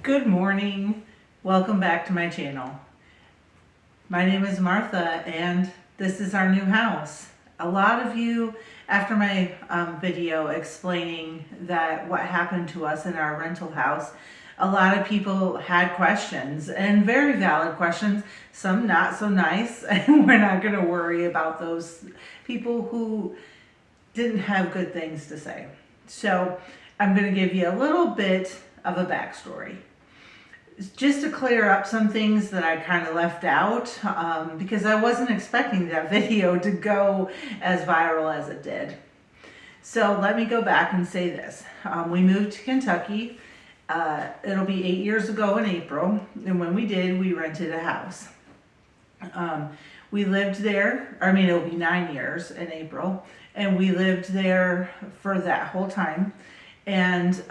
Good morning. Welcome back to my channel. My name is Martha and this is our new house. A lot of you, after my video explaining that what happened to us in our rental house, a lot of people had questions and very valid questions, some not so nice, and we're not going to worry about those people who didn't have good things to say. So I'm going to give you a little bit of a backstory. Just to clear up some things that I kind of left out because I wasn't expecting that video to go as viral as it did. So let me go back and say this. We moved to Kentucky. It'll be 8 years ago in April, and when we did, we rented a house. We lived there, it'll be 9 years in April, and we lived there for that whole time. And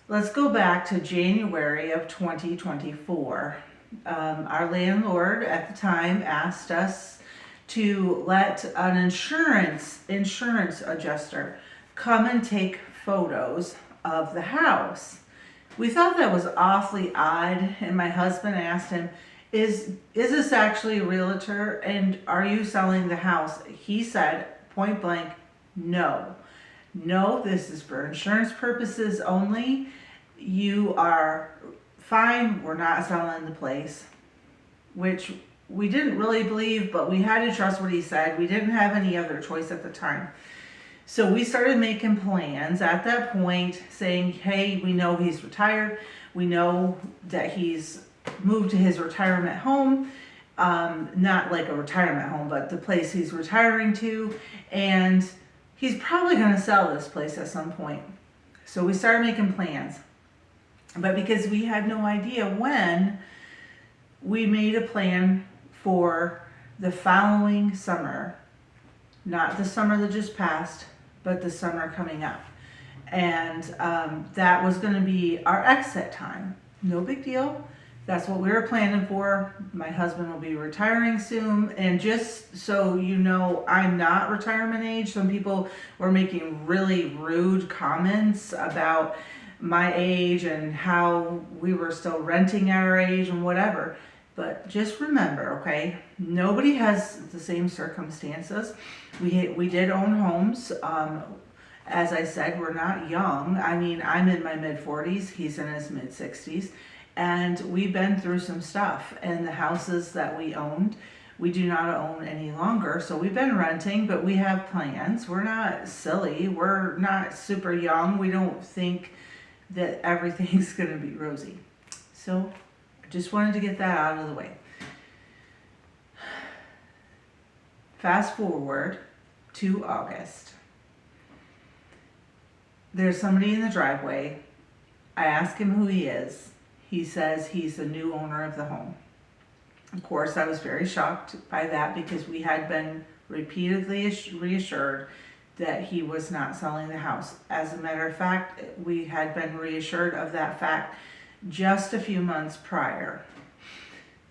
let's go back to January of 2024. Our landlord at the time asked us to let an insurance adjuster come and take photos of the house. We thought that was awfully odd, and my husband asked him, is this actually a realtor, and are you selling the house? He said, point blank, no. No, this is for insurance purposes only. You are fine, we're not selling the place, which we didn't really believe, but we had to trust what he said. We didn't have any other choice at the time. So we started making plans at that point saying, hey, we know he's retired. We know that he's moved to his retirement home, not like a retirement home, but the place he's retiring to. And he's probably going to sell this place at some point. So we started making plans. But because we had no idea when, we made a plan for the following summer. Not the summer that just passed, but the summer coming up. And that was going to be our exit time. No big deal. That's what we were planning for. My husband will be retiring soon. And just so you know, I'm not retirement age. Some people were making really rude comments about my age and how we were still renting at our age and whatever. But just remember, okay, nobody has the same circumstances. We did own homes. As I said, we're not young. I'm in my mid-40s. He's in his mid-60s. And we've been through some stuff. And the houses that we owned, we do not own any longer. So we've been renting, but we have plans. We're not silly. We're not super young. We don't think that everything's going to be rosy. So I just wanted to get that out of the way. Fast forward to August. There's somebody in the driveway. I ask him who he is. He says he's the new owner of the home. Of course, I was very shocked by that because we had been repeatedly reassured that he was not selling the house. As a matter of fact, we had been reassured of that fact just a few months prior.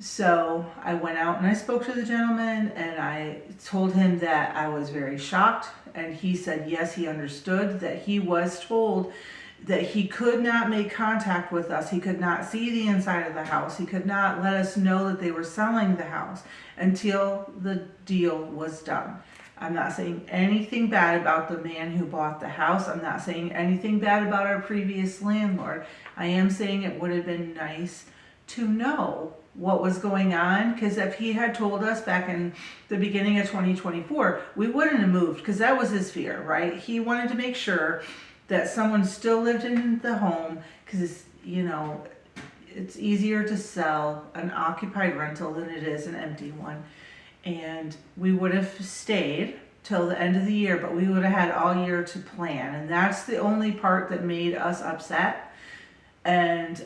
So I went out and I spoke to the gentleman and I told him that I was very shocked, and he said yes, he understood that he was told that he could not make contact with us. He could not see the inside of the house. He could not let us know that they were selling the house until the deal was done. I'm not saying anything bad about the man who bought the house. I'm not saying anything bad about our previous landlord. I am saying it would have been nice to know what was going on, because if he had told us back in the beginning of 2024, we wouldn't have moved, because that was his fear, right? He wanted to make sure that someone still lived in the home, because it's easier to sell an occupied rental than it is an empty one. And we would have stayed till the end of the year, but we would have had all year to plan. And that's the only part that made us upset. And,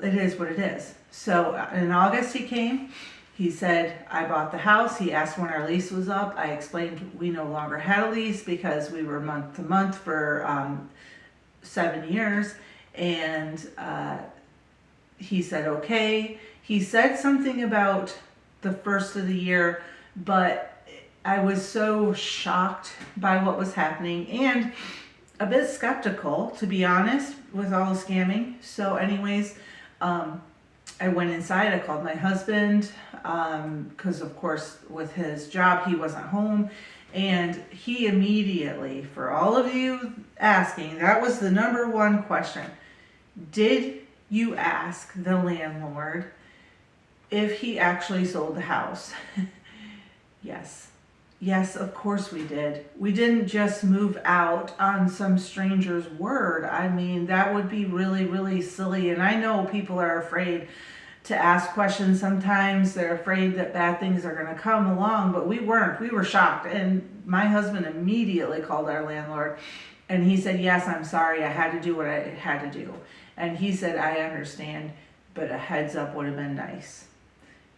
it is what it is. So in August he came. He said, I bought the house. He asked when our lease was up. I explained we no longer had a lease because we were month to month for 7 years. And he said, okay. He said something about the first of the year, but I was so shocked by what was happening. And a bit skeptical, to be honest, with all the scamming. So anyways, I went inside, I called my husband, because of course with his job, he wasn't home. And he immediately, for all of you asking, that was the number one question. Did you ask the landlord if he actually sold the house? Yes. Yes, of course we did. We didn't just move out on some stranger's word. I mean, that would be really, really silly. And I know people are afraid to ask questions sometimes. They're afraid that bad things are going to come along, but we weren't. We were shocked. And my husband immediately called our landlord and he said, yes, I'm sorry. I had to do what I had to do. And he said, I understand, but a heads up would have been nice,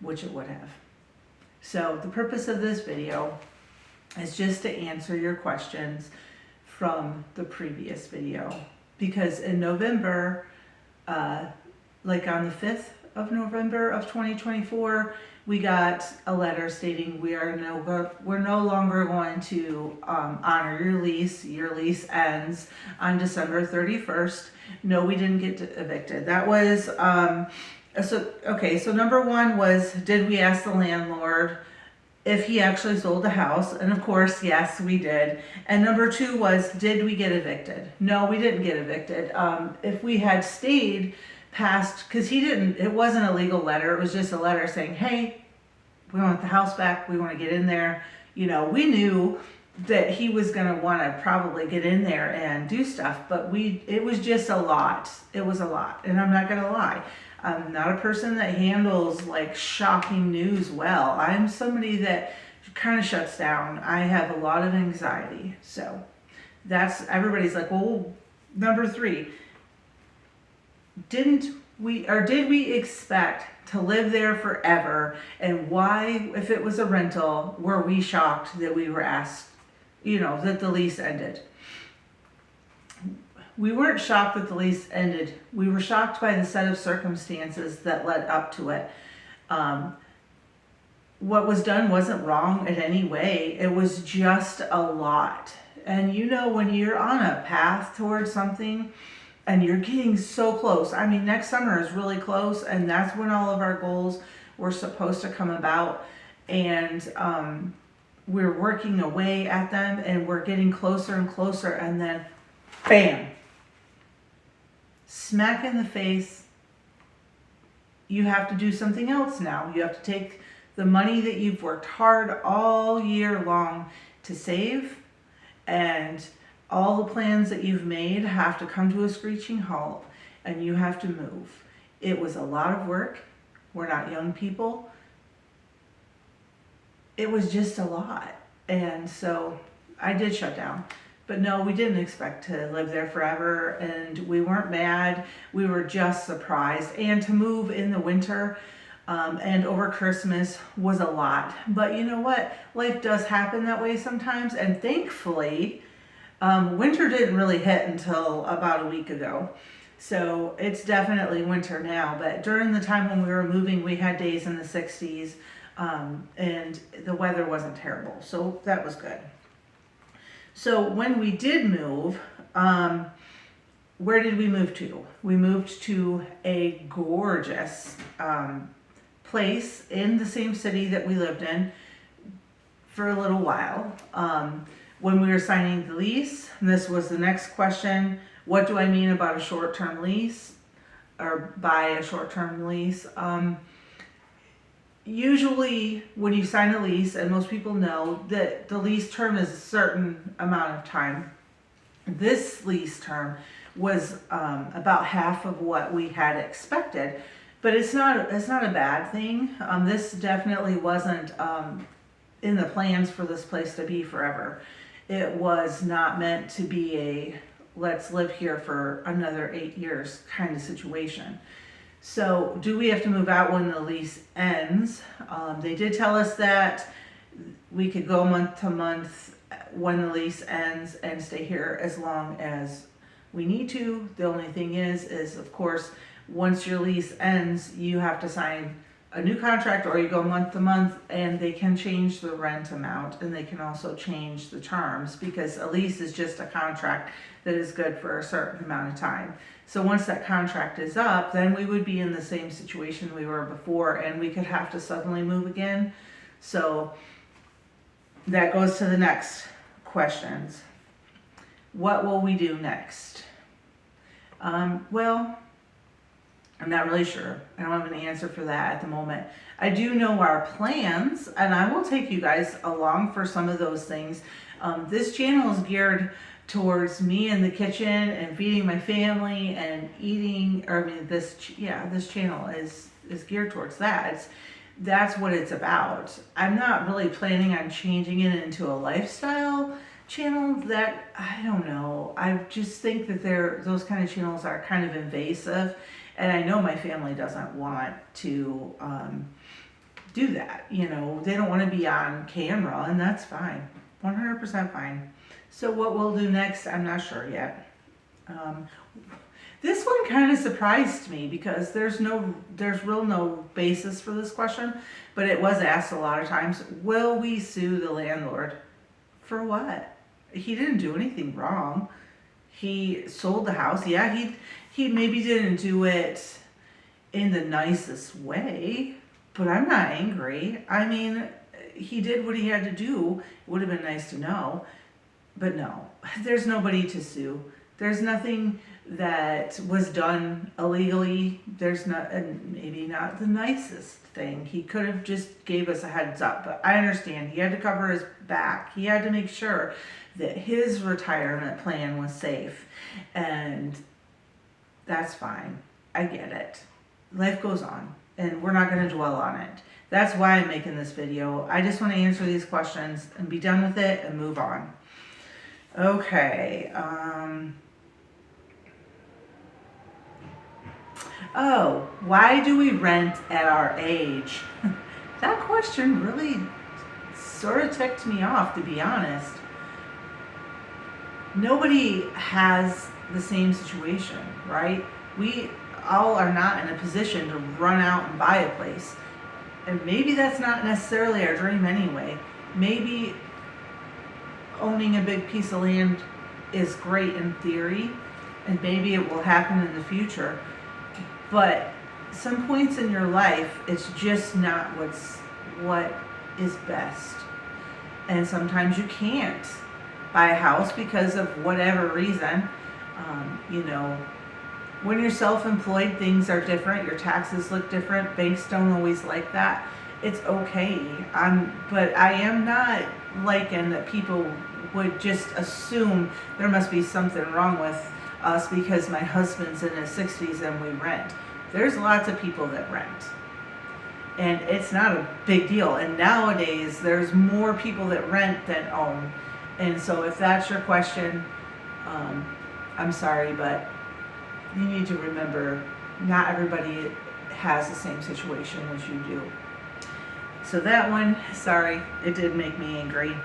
which it would have. So the purpose of this video is just to answer your questions from the previous video. Because in November, like on the 5th of November of 2024, we got a letter stating we're no longer going to honor your lease. Your lease ends on December 31st. No, we didn't get evicted. That was, so number one was, did we ask the landlord if he actually sold the house? And of course, yes, we did. And number two was, did we get evicted? No, we didn't get evicted. If we had stayed past, because it wasn't a legal letter, it was just a letter saying, hey, we want the house back, we want to get in there. You know, we knew that he was going to want to probably get in there and do stuff, but it was just a lot. It was a lot. And I'm not going to lie, I'm not a person that handles like shocking news well. I'm somebody that kind of shuts down. I have a lot of anxiety. So everybody's like, well, number three, did we expect to live there forever? And why, if it was a rental, were we shocked that we were asked, that the lease ended? We weren't shocked that the lease ended. We were shocked by the set of circumstances that led up to it. What was done wasn't wrong in any way. It was just a lot. And when you're on a path towards something and you're getting so close, I mean, next summer is really close, and that's when all of our goals were supposed to come about. And we're working away at them, and we're getting closer and closer, and then bam, smack in the face. You have to do something else now. You have to take the money that you've worked hard all year long to save, and all the plans that you've made have to come to a screeching halt, and you have to move. It was a lot of work. We're not young people. It was just a lot. And so I did shut down. But no, we didn't expect to live there forever, and we weren't mad. We were just surprised. And to move in the winter and over Christmas was a lot. But you know what? Life does happen that way sometimes. And thankfully, winter didn't really hit until about a week ago. So it's definitely winter now. But during the time when we were moving, we had days in the 60s, and the weather wasn't terrible. So that was good. So when we did move, where did we move to? We moved to a gorgeous place in the same city that we lived in for a little while. When we were signing the lease, and this was the next question, what do I mean about a short-term lease or buy a short-term lease? Usually when you sign a lease, and most people know that the lease term is a certain amount of time. This lease term was about half of what we had expected, but it's not a bad thing. This definitely wasn't in the plans for this place to be forever. It was not meant to be a let's live here for another 8 years kind of situation. So do we have to move out when the lease ends? They did tell us that we could go month to month when the lease ends and stay here as long as we need to. The only thing is of course, once your lease ends, you have to sign a new contract, or you go month to month, and they can change the rent amount, and they can also change the terms, because a lease is just a contract that is good for a certain amount of time. So once that contract is up, then we would be in the same situation we were before, and we could have to suddenly move again. So that goes to the next questions. What will we do next? Well, I'm not really sure. I don't have an answer for that at the moment. I do know our plans, and I will take you guys along for some of those things. This channel is geared towards me in the kitchen and feeding my family and eating, this channel is geared towards that. That's what it's about. I'm not really planning on changing it into a lifestyle channel. That, I don't know. I just think that those kind of channels are kind of invasive. And I know my family doesn't want to do that. You know, they don't want to be on camera, and that's fine. 100% fine. So what we'll do next, I'm not sure yet. This one kind of surprised me because there's real no basis for this question, but it was asked a lot of times. Will we sue the landlord? For what? He didn't do anything wrong. He sold the house. Yeah, he maybe didn't do it in the nicest way, but I'm not angry. I mean, he did what he had to do. It would have been nice to know, but no, there's nobody to sue. There's nothing that was done illegally. There's not, and maybe not the nicest thing. He could have just gave us a heads up, but I understand. He had to cover his back. He had to make sure that his retirement plan was safe, and that's fine. I get it. Life goes on, and we're not going to dwell on it. That's why I'm making this video. I just want to answer these questions and be done with it and move on. Okay. Oh, why do we rent at our age? That question really sort of ticked me off, to be honest. Nobody has the same situation, right? We all are not in a position to run out and buy a place. And maybe that's not necessarily our dream anyway. Maybe owning a big piece of land is great in theory, and maybe it will happen in the future. But some points in your life, it's just not what is best. And sometimes you can't buy a house because of whatever reason. You know, when you're self-employed, things are different. Your taxes look different. Banks don't always like that. It's okay. But I am not liking that people would just assume there must be something wrong with us because my husband's in his 60s and we rent. There's lots of people that rent, and it's not a big deal. And nowadays there's more people that rent than own. And so if that's your question, I'm sorry, but you need to remember not everybody has the same situation as you do. So that one, sorry, it did make me angry.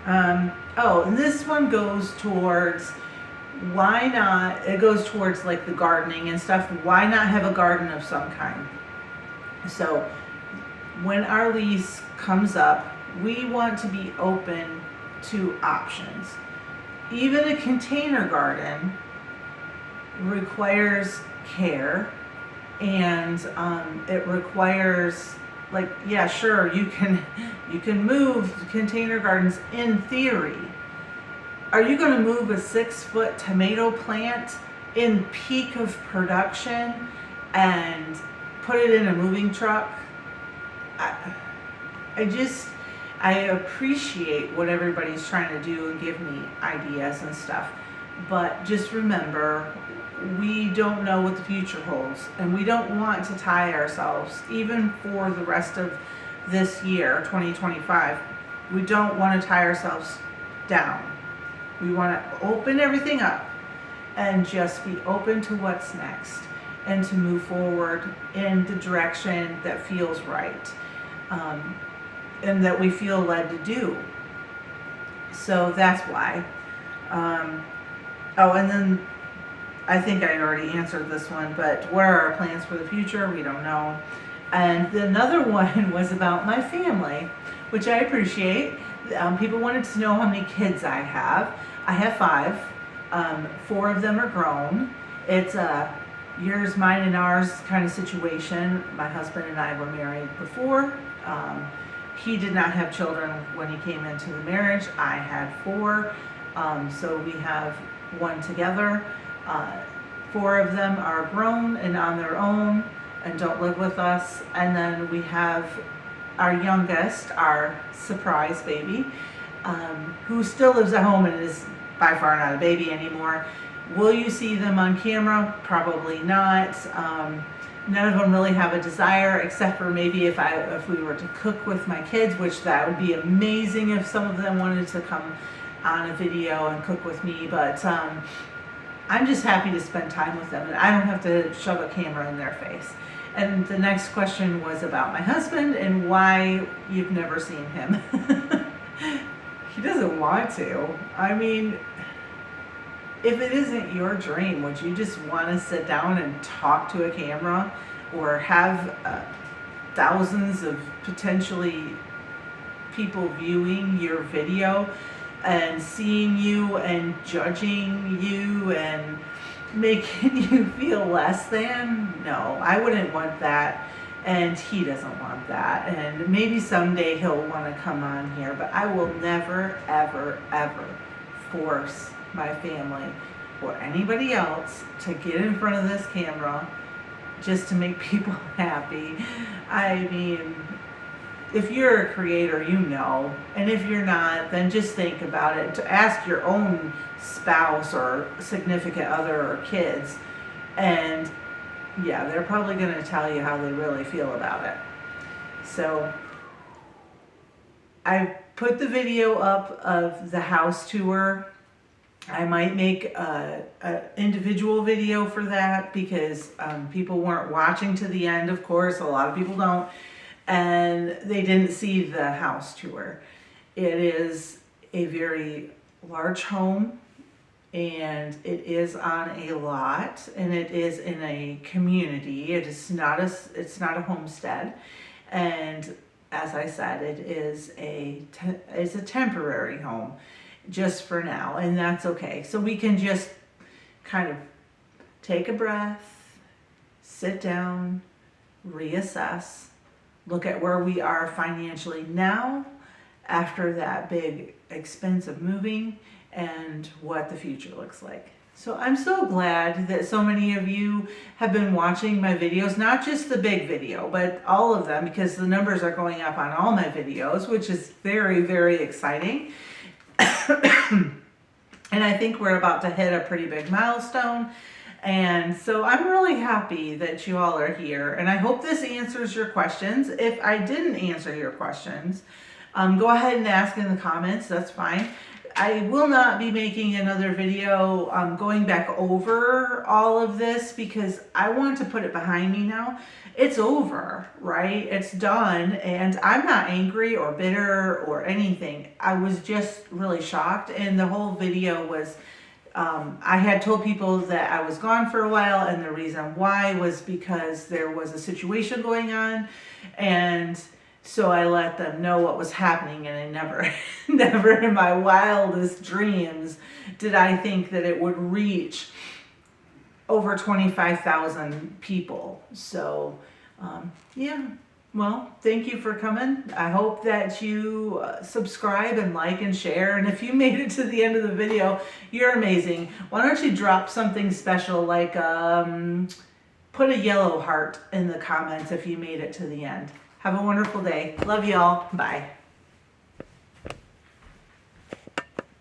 Oh, and this one goes towards why not, it goes towards like the gardening and stuff. Why not have a garden of some kind? So when our lease comes up, we want to be open to options. Even a container garden requires care, and it requires, like, yeah, sure, you can move container gardens in theory. Are you going to move a 6-foot tomato plant in peak of production and put it in a moving truck? I appreciate what everybody's trying to do and give me ideas and stuff, but just remember, we don't know what the future holds, and we don't want to tie ourselves, even for the rest of this year, 2025. We don't want to tie ourselves down. We want to open everything up and just be open to what's next and to move forward in the direction that feels right, and that we feel led to do. So that's why. Oh, and then I think I already answered this one, but what are our plans for the future? We don't know. And another one was about my family, which I appreciate. People wanted to know how many kids I have. I have 5. 4 of them are grown. It's a yours, mine, and ours kind of situation. My husband and I were married before. He did not have children when he came into the marriage. I had 4. So we have one together. 4 of them are grown and on their own and don't live with us. And then we have our youngest, our surprise baby, who still lives at home and is by far not a baby anymore. Will you see them on camera? Probably not. None of them really have a desire, except for maybe if we were to cook with my kids, which that would be amazing if some of them wanted to come on a video and cook with me. But I'm just happy to spend time with them, and I don't have to shove a camera in their face. And the next question was about my husband and why you've never seen him. He doesn't want to. I mean, if it isn't your dream, would you just want to sit down and talk to a camera or have thousands of potentially people viewing your video and seeing you and judging you and making you feel less than? No, I wouldn't want that, and he doesn't want that. And maybe someday he'll want to come on here, but I will never, ever, ever force my family or anybody else to get in front of this camera just to make people happy. I mean, if you're a creator, you know, and if you're not, then just think about it. To ask your own spouse or significant other or kids, and yeah, they're probably going to tell you how they really feel about it. So I put the video up of the house tour. I might make an individual video for that because people weren't watching to the end, of course. A lot of people don't. And they didn't see the house tour. It is a very large home, and it is on a lot, and it is in a community. It's not a homestead. And as I said, it's a temporary home just for now, and that's okay. So we can just kind of take a breath, sit down, reassess, look at where we are financially now after that big expense of moving and what the future looks like. So I'm so glad that so many of you have been watching my videos, not just the big video, but all of them, because the numbers are going up on all my videos, which is very, very exciting. And I think we're about to hit a pretty big milestone. And so I'm really happy that you all are here, and I hope this answers your questions. If I didn't answer your questions, go ahead and ask in the comments. That's fine. I will not be making another video going back over all of this because I want to put it behind me now. It's over, right? It's done, and I'm not angry or bitter or anything. I was just really shocked, and the whole video was I had told people that I was gone for a while, and the reason why was because there was a situation going on, and so I let them know what was happening, and I never in my wildest dreams did I think that it would reach over 25,000 people. So, yeah. Well, thank you for coming. I hope that you subscribe and like and share. And if you made it to the end of the video, you're amazing. Why don't you drop something special like put a yellow heart in the comments if you made it to the end. Have a wonderful day. Love y'all. Bye.